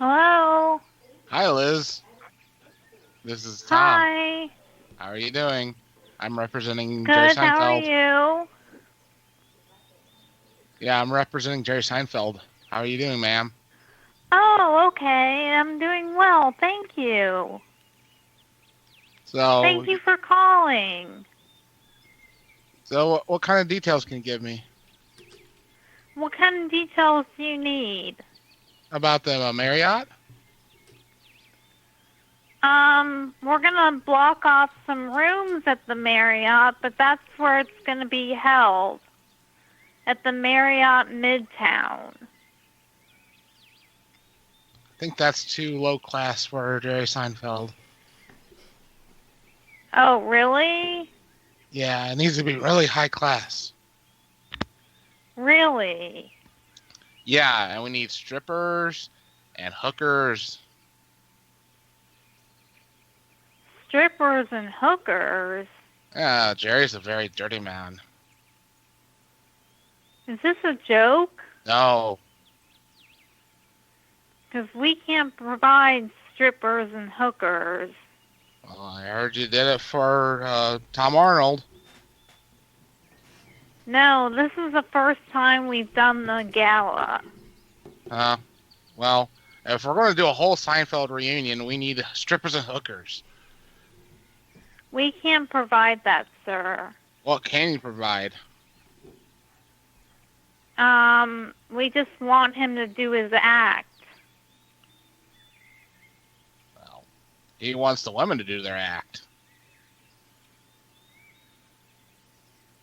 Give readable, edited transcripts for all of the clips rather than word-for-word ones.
Hello. Hi, Liz. This is Tom. Hi. How are you doing? I'm representing Jerry Good. How are Seinfeld. you? Yeah, I'm representing Jerry Seinfeld. How are you doing, ma'am? Oh, okay. I'm doing well. Thank you. So, Thank you for calling. what kind of details can you give me What kind of details do you need? about the Marriott? We're gonna block off some rooms at the Marriott, but that's where it's gonna be held. At the Marriott Midtown. I think that's too low class for Jerry Seinfeld. Oh, really? Yeah, it needs to be really high class. Really? Yeah, and we need strippers and hookers. Strippers and hookers? Yeah, Jerry's a very dirty man. Is this a joke? No, Because we can't provide strippers and hookers. well, I heard you did it for Tom Arnold. No, this is the first time we've done the gala. Uh, well, if we're going to do a whole Seinfeld reunion, we need strippers and hookers. We can't provide that, sir. What can you provide? We just want him to do his act. Well, he wants the women to do their act.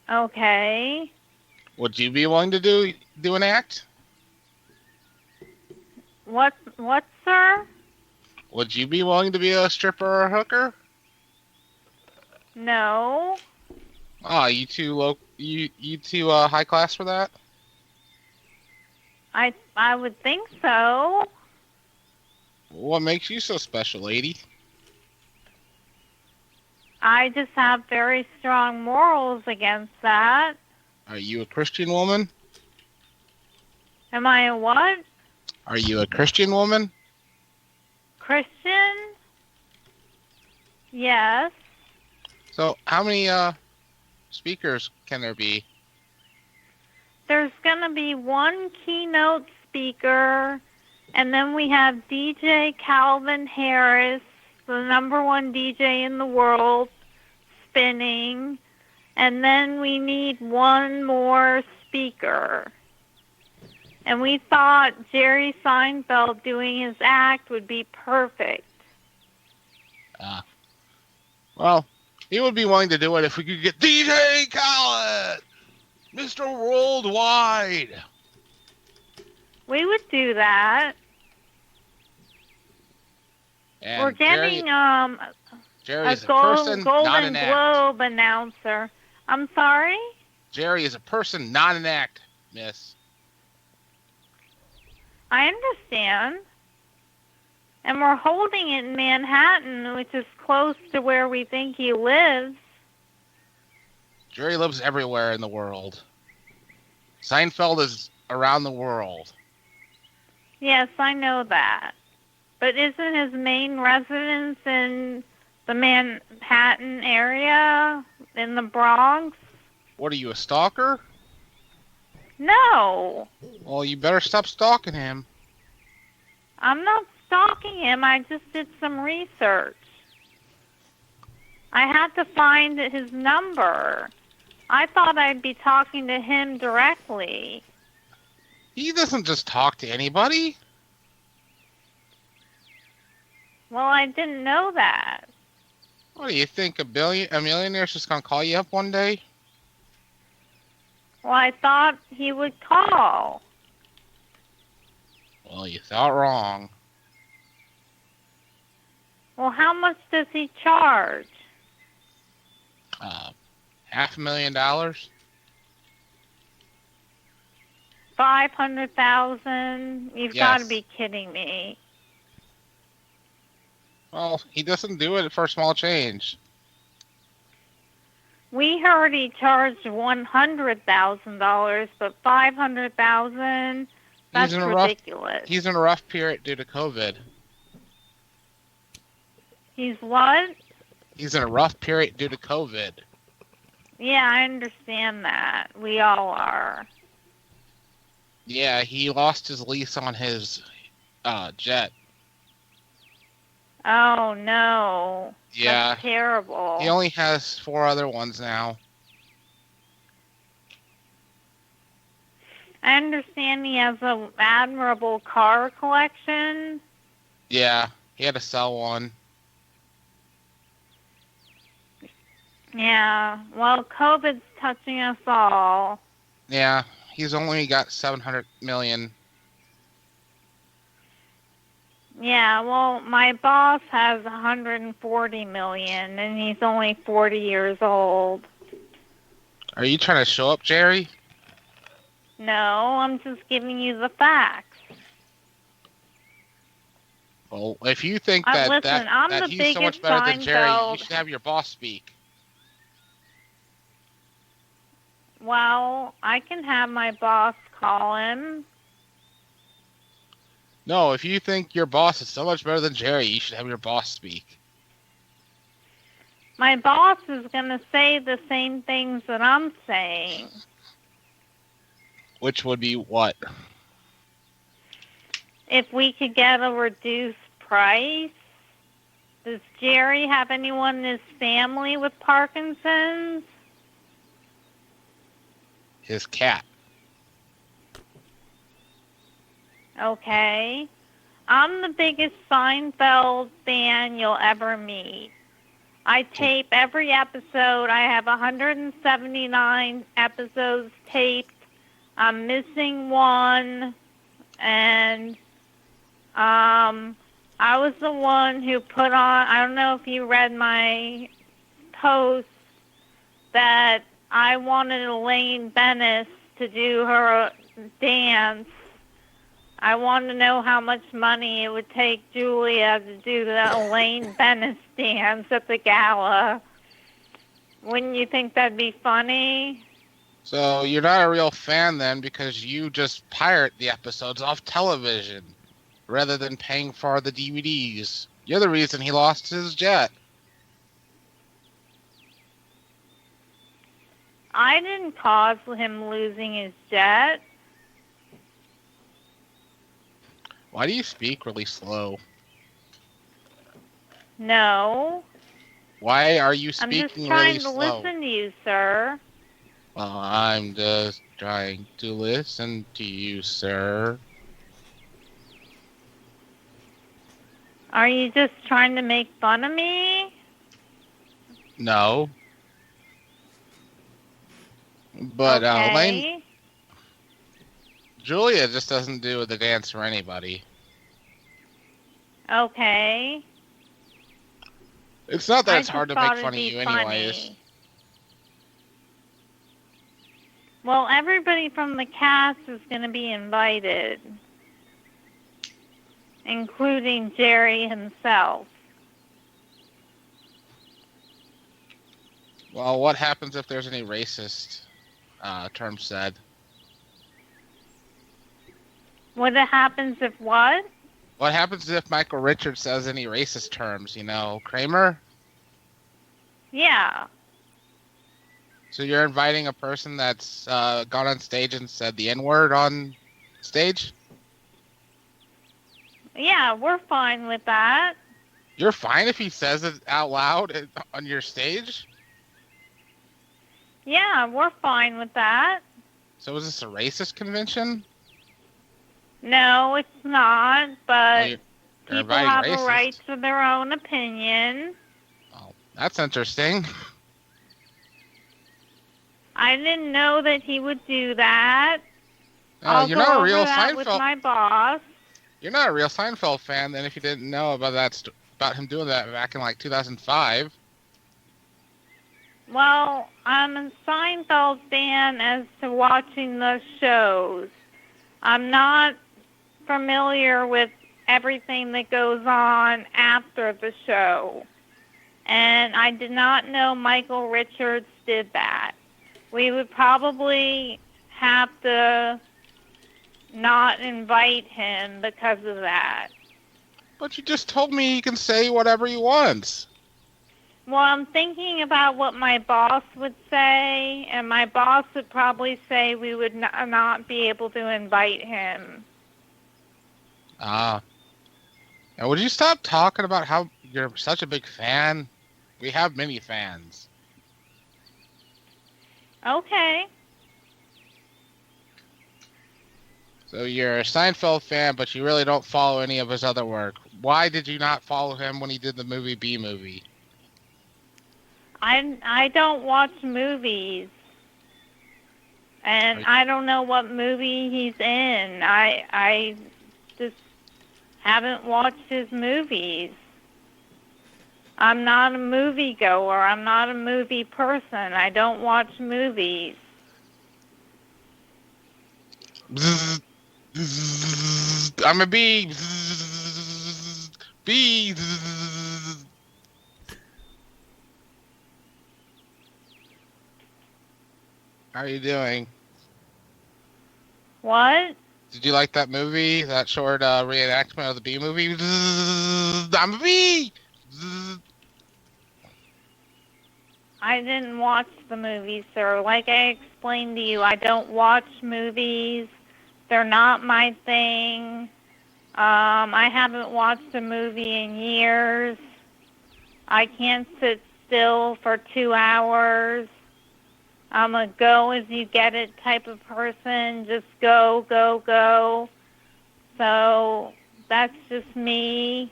Okay. Would you be willing to do an act? What, sir? Would you be willing to be a stripper or a hooker? No. Oh, you too low. You too high class for that? I would think so. What makes you so special, lady? I just have very strong morals against that. Are you a Christian woman? Am I a what? Are you a Christian woman? Christian? Yes. So, how many speakers can there be? There's going to be one keynote speaker, and then we have DJ Calvin Harris, the #1 DJ in the world, spinning, and then we need one more speaker. And we thought Jerry Seinfeld doing his act would be perfect. Well, he would be willing to do it if we could get DJ Khaled, Mr. Worldwide. We would do that. And We're getting Jerry a is a person, not Golden an act. Globe announcer. I'm sorry? Jerry is a person, not an act, miss. I understand. And we're holding it in Manhattan, which is close to where we think he lives. Jerry lives everywhere in the world. Seinfeld is around the world. Yes, I know that. But isn't his main residence in the Manhattan area, in the Bronx? What are you, a stalker? No, Well, you better stop stalking him. I'm not stalking him. I just did some research. I had to find his number. I thought I'd be talking to him directly. He doesn't just talk to anybody. Well, I didn't know that. What do you think, a millionaire's just gonna call you up one day? Well, I thought he would call. Well, you thought wrong. Well, how much does he charge? $500,000? 500,000? You've Yes. got to be kidding me. Well, he doesn't do it for small change. We heard he charged $100,000, but 500,000 That's ridiculous. He's in a rough period due to COVID. He's what? He's in a rough period due to COVID. Yeah, I understand that. We all are. Yeah, he lost his lease on his jet. Oh, no. Yeah. That's terrible. He only has 4 other ones now. I understand he has an admirable car collection. Yeah, he had to sell one. Yeah, well, COVID's touching us all. Yeah, he's only got 700 million. Yeah, well, my boss has 140 million, and he's only 40 years old. Are you trying to show up, Jerry? No, I'm just giving you the facts. Well, if you think I'm that the he's so much better than Jerry, you should have your boss speak. Well, I can have my boss call him. No, if you think your boss is so much better than Jerry, you should have your boss speak. My boss is going to say the same things that I'm saying. Which would be what? If we could get a reduced price. Does Jerry have anyone in his family with Parkinson's? His cat. Okay. I'm the biggest Seinfeld fan you'll ever meet. I tape every episode. I have 179 episodes taped. I'm missing one. And I was the one who put on, I don't know if you read my post, that I wanted Elaine Bennis to do her dance. I want to know how much money it would take Julia to do the Elaine Bennis dance at the gala. Wouldn't you think that'd be funny? So you're not a real fan then because you just pirate the episodes off television rather than paying for the DVDs. You're the reason he lost his jet. I didn't cause him losing his jet. Why do you speak really slow? No. Why are you speaking really slow? I'm just trying to listen to you, sir. Well, I'm just trying to listen to you, sir. Are you just trying to make fun of me? No. But okay. Julia just doesn't do the dance for anybody. Okay. It's not that it's hard to make fun of you anyways. Well, everybody from the cast is going to be invited, including Jerry himself. Well, what happens if there's any racist terms said? What happens if what? What happens if Michael Richards says any racist terms? You know, Kramer? Yeah. So you're inviting a person that's gone on stage and said the N-word on stage? Yeah, we're fine with that. You're fine if he says it out loud on your stage? Yeah, we're fine with that. So is this a racist convention? No, it's not, but Well, people have a right to their own opinion. Oh, that's interesting. I didn't know that he would do that. You're not a real Seinfeld. With my boss. You're not a real Seinfeld fan then if you didn't know about that about him doing that back in like 2005. Well, I'm a Seinfeld fan as to watching the shows. I'm not familiar with everything that goes on after the show. And I did not know Michael Richards did that. We would probably have to not invite him because of that. But you just told me he can say whatever he wants. Well, I'm thinking about what my boss would say, and my boss would probably say we would not be able to invite him. Ah. And would you stop talking about how you're such a big fan? We have many fans. Okay. So you're a Seinfeld fan, but you really don't follow any of his other work. Why did you not follow him when he did the movie B-Movie? I don't watch movies, and I don't know what movie he's in. I just haven't watched his movies. I'm not a moviegoer. I'm not a movie person. I don't watch movies. I'm a bee. Bee. How are you doing? What? Did you like that movie? That short reenactment of the bee movie? I'm a bee. I didn't watch the movie, sir. Like I explained to you, I don't watch movies. They're not my thing. I haven't watched a movie in years. I can't sit still for 2 hours. I'm a go as you get it type of person. Just go, go, go. So that's just me.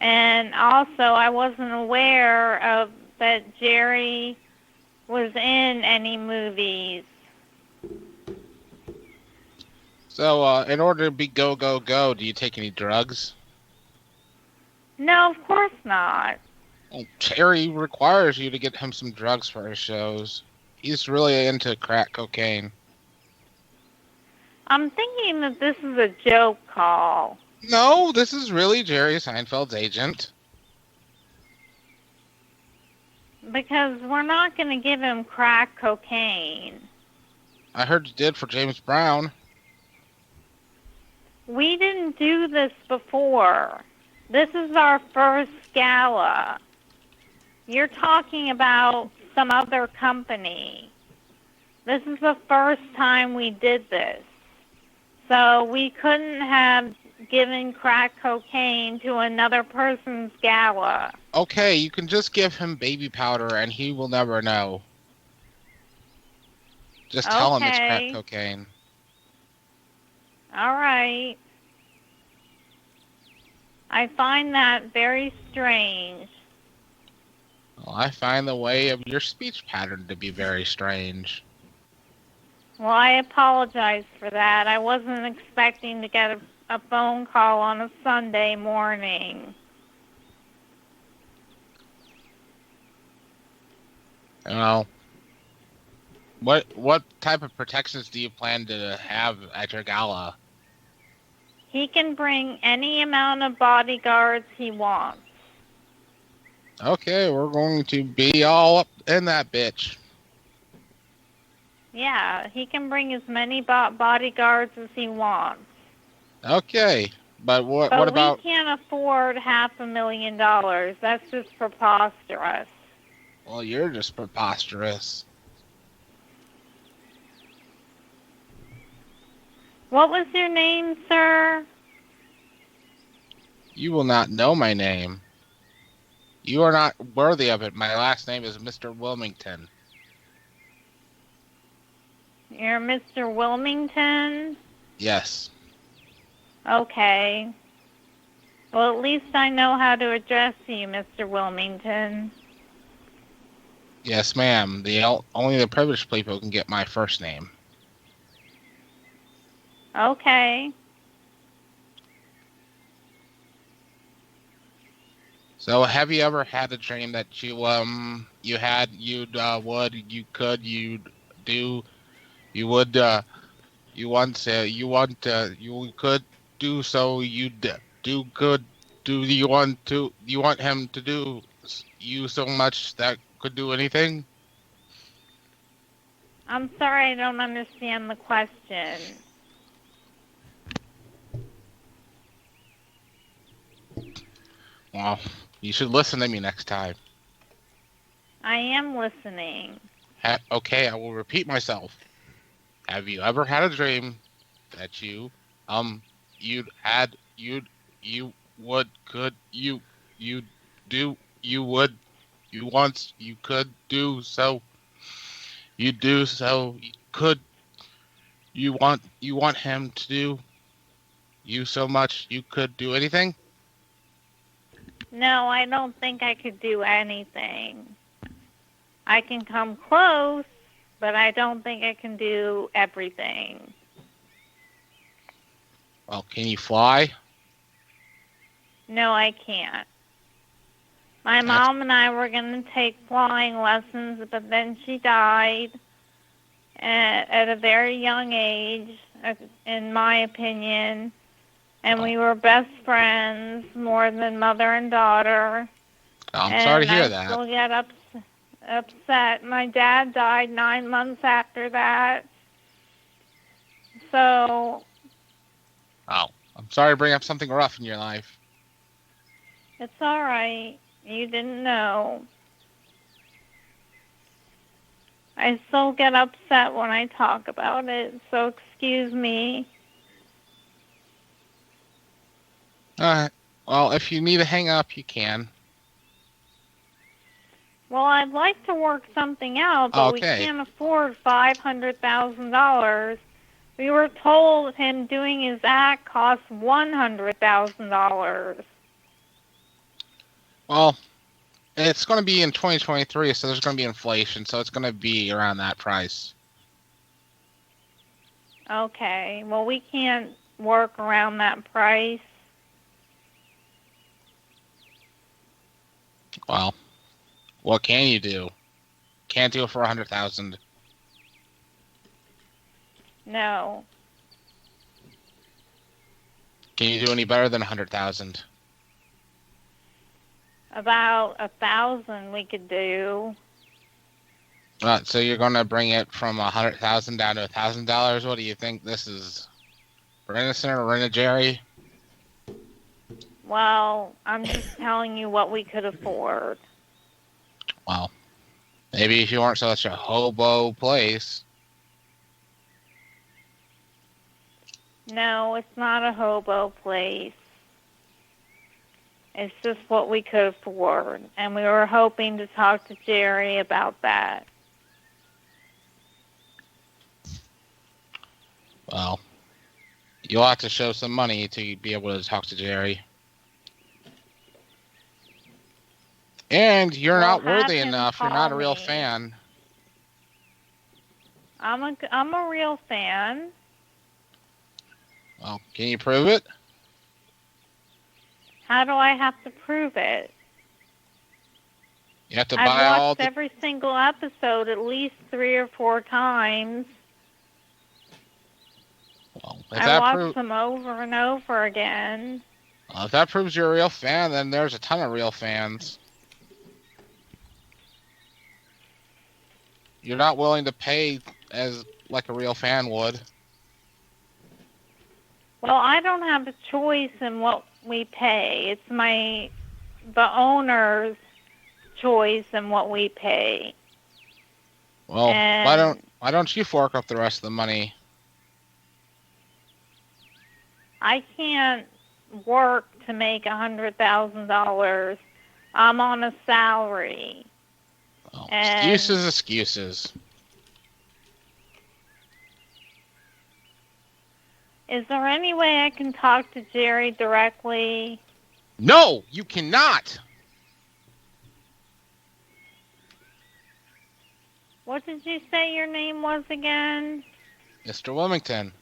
And also, I wasn't aware of that Jerry was in any movies. So, in order to be go, go, go, do you take any drugs? No, of course not. Well, Terry requires you to get him some drugs for his shows. He's really into crack cocaine. I'm thinking that this is a joke call. No, this is really Jerry Seinfeld's agent. Because we're not going to give him crack cocaine. I heard you did for James Brown. We didn't do this before. This is our first gala. You're talking about some other company. This is the first time we did this. So we couldn't have given crack cocaine to another person's gala. Okay, you can just give him baby powder and he will never know. Just tell him it's crack cocaine. All right. I find that very strange. Well, I find the way of your speech pattern to be very strange. Well, I apologize for that. I wasn't expecting to get a phone call on a Sunday morning. Well, what type of protections do you plan to have at your gala? He can bring any amount of bodyguards he wants. Okay, we're going to be all up in that bitch. Yeah, he can bring as many bodyguards as he wants. Okay, but what But about... we can't afford $500,000. That's just preposterous. Well, you're just preposterous. What was your name, sir? You will not know my name. You are not worthy of it. My last name is Mr. Wilmington. You're Mr. Wilmington? Yes. Okay. Well, at least I know how to address you, Mr. Wilmington. Yes, ma'am. Only the privileged people can get my first name. Okay. So, have you ever had a dream that you could do so you'd do good? Do you want him to do you so much that could do anything? I'm sorry, I don't understand the question. Well, you should listen to me next time. I am listening. Okay, I will repeat myself. Have you ever had a dream that um, you'd had, you would, could, you do, you would, you once, you could do so, you do so, you could, you want him to do you so much you could do anything? No, I don't think I could do anything. I can come close, but I don't think I can do everything. Well, can you fly? No, I can't. My That's, mom and I were going to take flying lessons, but then she died at a very young age, in my opinion. And we were best friends, more than mother and daughter. I'm sorry to And hear I that. still get upset. My dad died 9 months after that. So Oh, I'm sorry to bring up something rough in your life. it's all right. You didn't know. I still get upset when I talk about it, so excuse me. Alright. Well, if you need to hang up, you can. Well, I'd like to work something out, but we Okay. can't afford $500,000. We were told him doing his act costs $100,000. Well, it's going to be in 2023, so there's going to be inflation, so it's going to be around that price. Okay, well, we can't work around that price. Well, what can you do? Can't do it for 100,000. No. Can you do any better than 100,000? About 1,000 we could do. So you're going to bring it from 100,000 down to $1,000. What do you think this is? Rent-A-Center or Rent-A-Jerry? Well, I'm just telling you what we could afford. Well, maybe if you weren't such a hobo place. No, it's not a hobo place. It's just what we could afford. And we were hoping to talk to Jerry about that. Well, you'll have to show some money to be able to talk to Jerry. And you're not worthy enough. You're not a real fan. I'm a real fan. Well, can you prove it? How do I have to prove it? You have to buy I've all watched every single episode at least 3 or 4 times. Well, I watched them over and over again. Well, if that proves you're a real fan, then there's a ton of real fans. You're not willing to pay as like a real fan would. Well, I don't have a choice in what we pay. It's the owner's choice in what we pay. Well, why don't you fork up the rest of the money? I can't work to make $100,000. I'm on a salary. Oh, excuses. Is there any way I can talk to Jerry directly? No, you cannot. What did you say your name was again? Mr. Wilmington.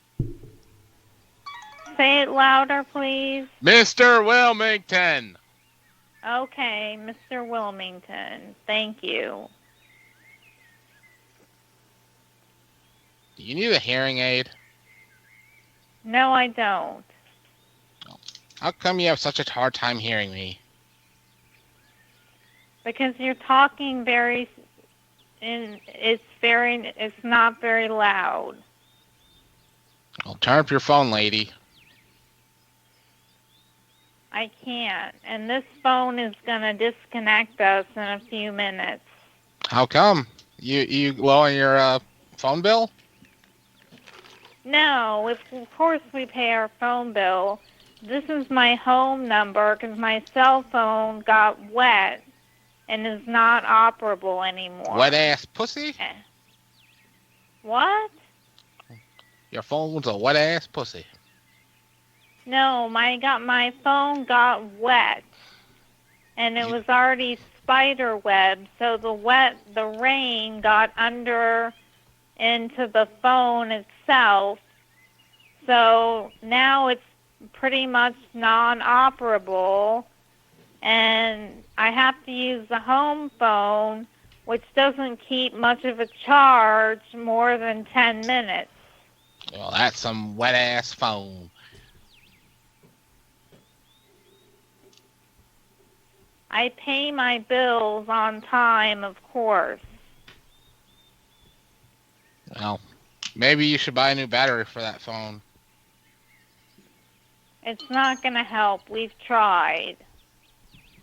Say it louder, please. Mr. Wilmington. Okay, Mr. Wilmington. Thank you. Do you need a hearing aid? No, I don't. How come you have such a hard time hearing me? Because you're talking it's not very loud. Well, turn up your phone, lady. I can't. And this phone is going to disconnect us in a few minutes. How come? You low on your phone bill? No, of course we pay our phone bill. This is my home number because my cell phone got wet and is not operable anymore. Wet ass pussy? What? Your phone's a wet ass pussy. No, my phone got wet, and it was already spider web, so the rain got under into the phone itself. So now it's pretty much non-operable, and I have to use the home phone, which doesn't keep much of a charge more than 10 minutes. Well, that's some wet ass phone. I pay my bills on time, of course. Well, maybe you should buy a new battery for that phone. It's not going to help. We've tried.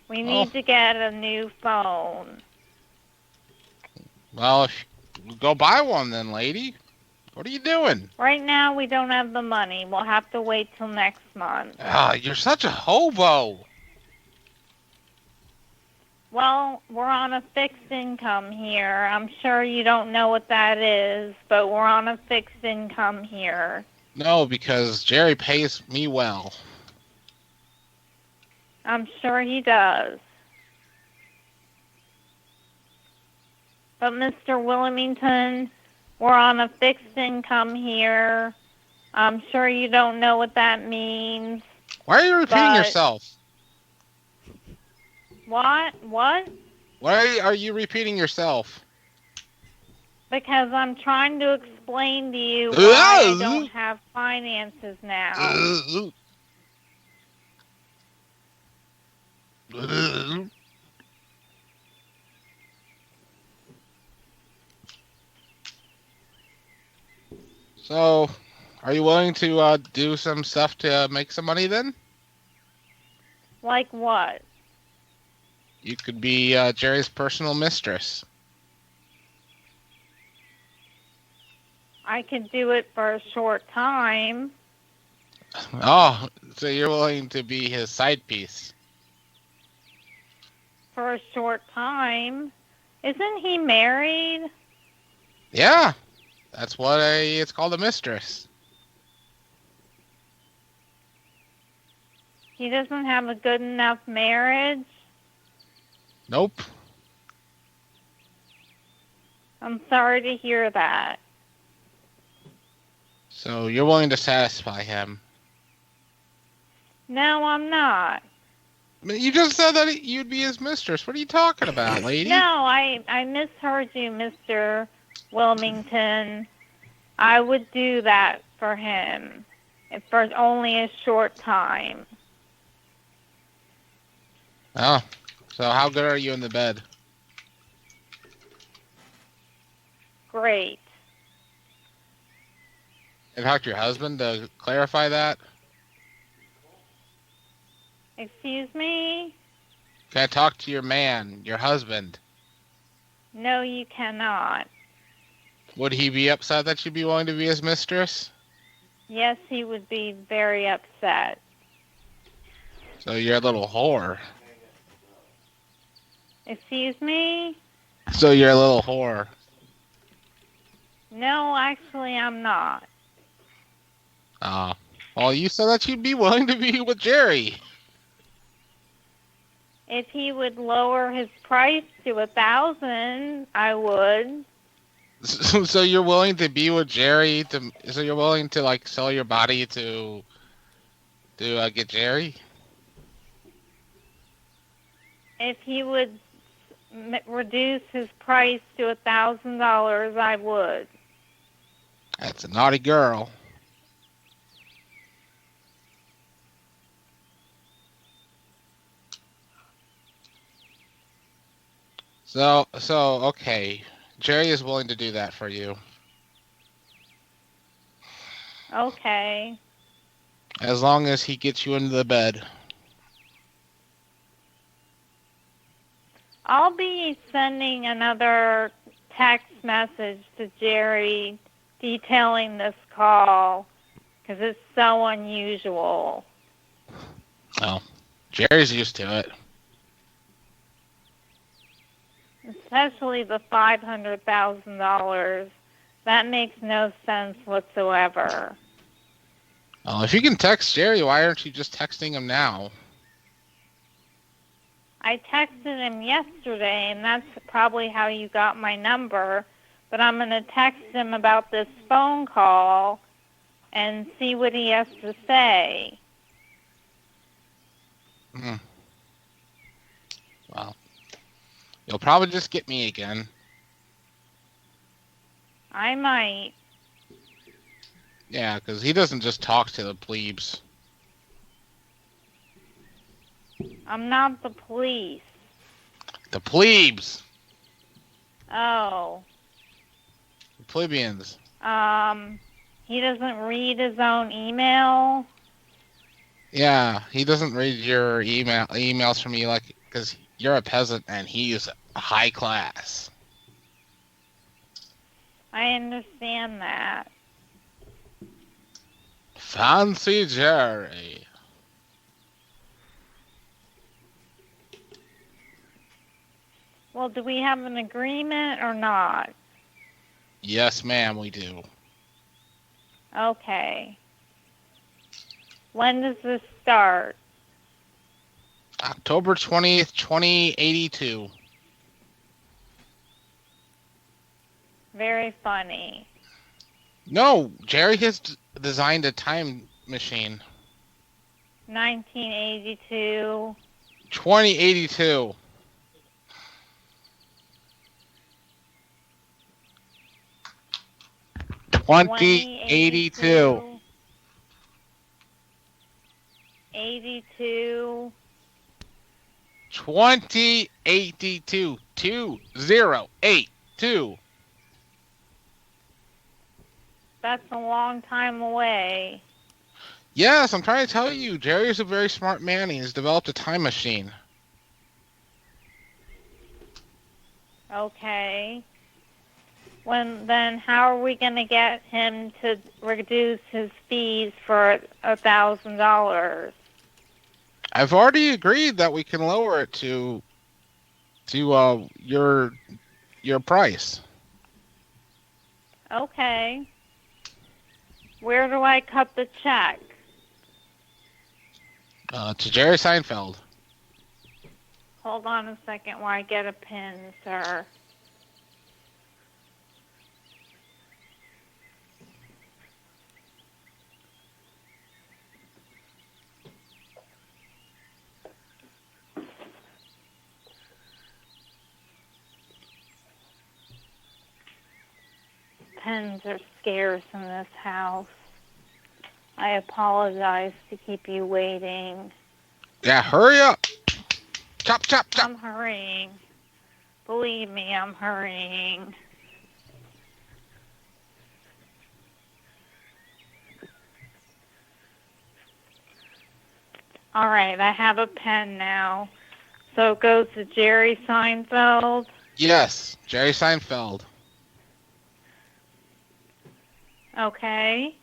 We need to get a new phone. Well, go buy one then, lady. What are you doing? Right now, we don't have the money. We'll have to wait till next month. You're such a hobo. Well, we're on a fixed income here. I'm sure you don't know what that is, but we're on a fixed income here. No, because Jerry pays me well. I'm sure he does. But Mr. Wilmington, we're on a fixed income here. I'm sure you don't know what that means. Why are you repeating yourself? What? What? Why are you repeating yourself? Because I'm trying to explain to you why I don't have finances now. So, are you willing to do some stuff to make some money then? Like what? You could be Jerry's personal mistress. I could do it for a short time. Oh, so you're willing to be his side piece? For a short time. Isn't he married? Yeah, that's what it's called, a mistress. He doesn't have a good enough marriage? Nope. I'm sorry to hear that. So you're willing to satisfy him? No, I'm not. You just said that you'd be his mistress. What are you talking about, lady? No, I misheard you, Mr. Wilmington. I would do that for him for only a short time. Oh, so how good are you in the bed? Great. Have you talked to your husband to clarify that? Excuse me? Can I talk to your man, your husband? No, you cannot. Would he be upset that you'd be willing to be his mistress? Yes, he would be very upset. So you're a little whore. Excuse me? So you're a little whore. No, actually, I'm not. Well, you said that you'd be willing to be with Jerry. If he would lower his price to $1,000, I would. So you're willing to be with Jerry? So you're willing to like sell your body to get Jerry? If he would reduce his price to $1,000, I would. That's a naughty girl. So okay. Jerry is willing to do that for you. Okay. As long as he gets you into the bed. I'll be sending another text message to Jerry detailing this call because it's so unusual. Oh, Jerry's used to it. Especially the $500,000. That makes no sense whatsoever. Well, if you can text Jerry, why aren't you just texting him now? I texted him yesterday, and that's probably how you got my number. But I'm going to text him about this phone call and see what he has to say. Well, you'll probably just get me again. I might. Yeah, because he doesn't just talk to the plebes. I'm not the police. The plebes! Oh. The plebeians. He doesn't read his own email? Yeah, he doesn't read your emails from you because you're a peasant and he's high class. I understand that. Fancy Jerry. Well, do we have an agreement or not? Yes, ma'am, we do. Okay. When does this start? October 20th, 2082. Very funny. No, Jerry has designed a time machine. 1982. 2082. $20.82. 82. 2082. 2082. That's a long time away. Yes, I'm trying to tell you, Jerry is a very smart man. He has developed a time machine. Okay. Then how are we going to get him to reduce his fees for $1,000? I've already agreed that we can lower it to your price. Okay. Where do I cut the check? To Jerry Seinfeld. Hold on a second while I get a pen, sir. Pens are scarce in this house. I apologize to keep you waiting. Yeah, hurry up. Chop, chop, chop. I'm hurrying. Believe me, I'm hurrying. All right, I have a pen now. So it goes to Jerry Seinfeld. Yes, Jerry Seinfeld. Okay.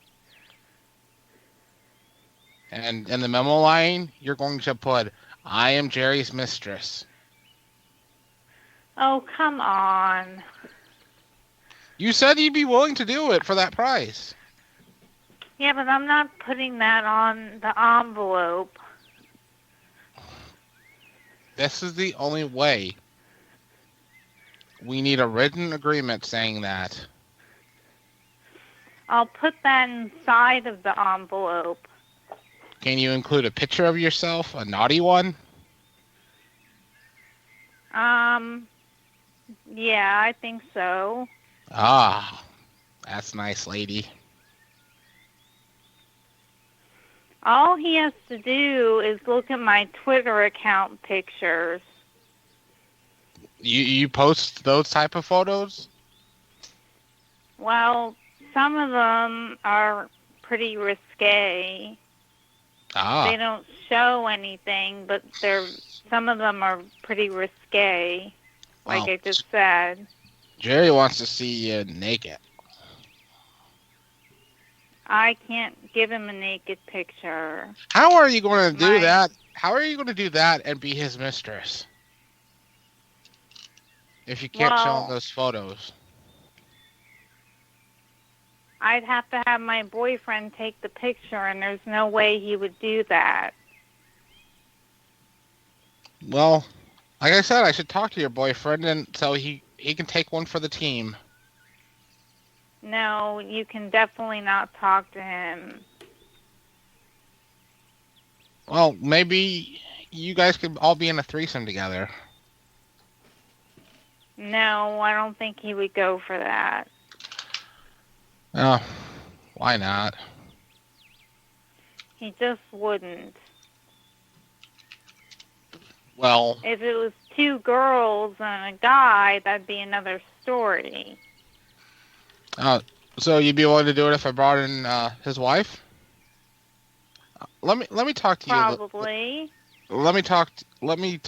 And in the memo line, you're going to put, I am Jerry's mistress. Oh, come on. You said you'd be willing to do it for that price. Yeah, but I'm not putting that on the envelope. This is the only way. We need a written agreement saying that. I'll put that inside of the envelope. Can you include a picture of yourself, a naughty one? Yeah, I think so. Ah, that's nice, lady. All he has to do is look at my Twitter account pictures. You post those type of photos? Well, some of them are pretty risque. Ah. They don't show anything, but they're some of them are pretty risque, like Well, I just said. Jerry wants to see you naked. I can't give him a naked picture. How are you going to do that? How are you going to do that and be his mistress? If you can't show him those photos. I'd have to have my boyfriend take the picture, and there's no way he would do that. Well, like I said, I should talk to your boyfriend, and so he can take one for the team. No, you can definitely not talk to him. Well, maybe you guys could all be in a threesome together. No, I don't think he would go for that. Oh, why not? He just wouldn't. Well, if it was 2 girls and a guy, that'd be another story. So you'd be willing to do it if I brought in his wife? Let me talk to you. Probably. Let me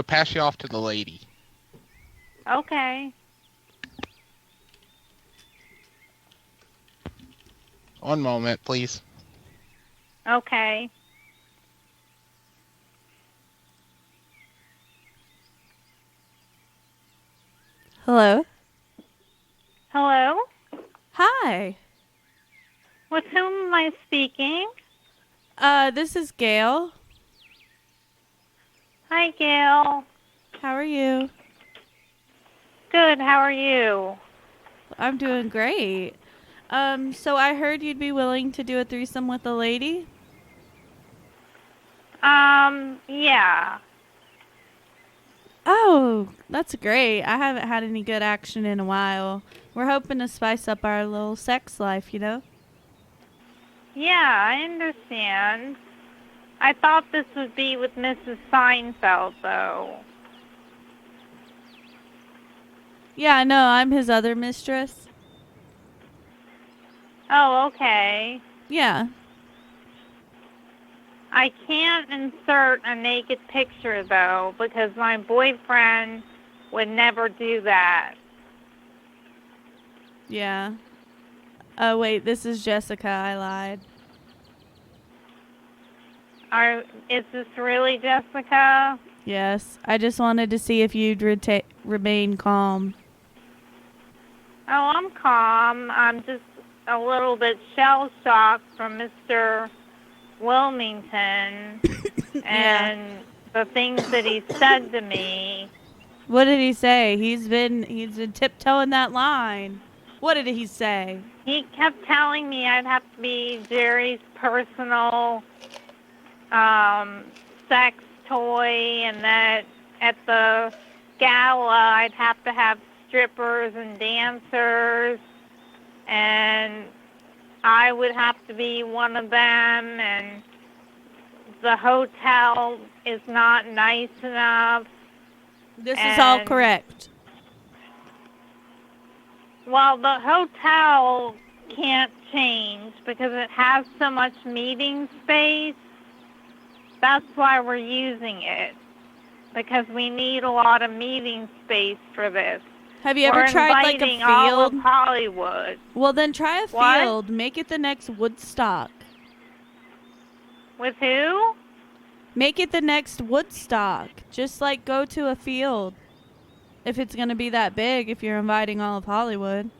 pass you off to the lady. Okay. One moment, please. Okay. Hello? Hello? Hi. With whom am I speaking? This is Gail. Hi, Gail. How are you? Good, how are you? I'm doing great. So I heard you'd be willing to do a threesome with a lady? Yeah. Oh, that's great. I haven't had any good action in a while. We're hoping to spice up our little sex life, you know? Yeah, I understand. I thought this would be with Mrs. Seinfeld, though. Yeah, no, I'm his other mistress. Oh, okay. Yeah. I can't insert a naked picture, though, because my boyfriend would never do that. Yeah. Oh, wait, this is Jessica. I lied. Is this really Jessica? Yes. I just wanted to see if you'd remain calm. Oh, I'm calm. I'm just a little bit shell-shocked from Mr. Wilmington and the things that he said to me. What did he say? He's been tiptoeing that line. What did he say? He kept telling me I'd have to be Jerry's personal sex toy, and that at the gala I'd have to have strippers and dancers, and I would have to be one of them, and the hotel is not nice enough. This is all correct. Well, the hotel can't change because it has so much meeting space. That's why we're using it, because we need a lot of meeting space for this. Have you ever tried like a field? All of Hollywood. Well, then try a field. What? Make it the next Woodstock. With who? Make it the next Woodstock. Just like go to a field. If it's going to be that big, if you're inviting all of Hollywood.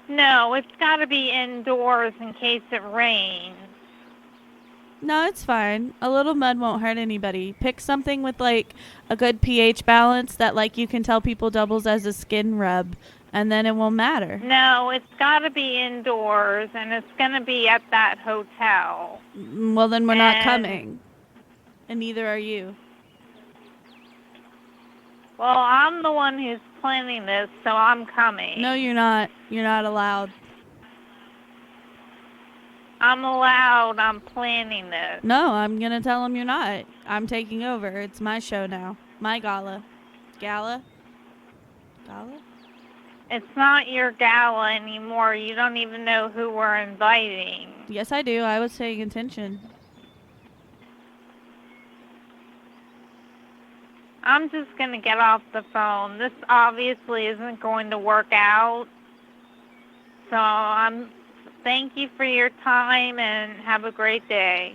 No, it's got to be indoors in case it rains. No, it's fine. A little mud won't hurt anybody. Pick something with like a good pH balance that like you can tell people doubles as a skin rub, and then it won't matter. No, it's got to be indoors, and it's going to be at that hotel. Well, then we're not coming. And neither are you. Well, I'm the one who's planning this, so I'm coming. No, you're not. You're not allowed. I'm allowed. I'm planning this. No, I'm going to tell him you're not. I'm taking over. It's my show now. My gala. Gala? Gala? It's not your gala anymore. You don't even know who we're inviting. Yes, I do. I was paying attention. I'm just going to get off the phone. This obviously isn't going to work out. So thank you for your time and have a great day.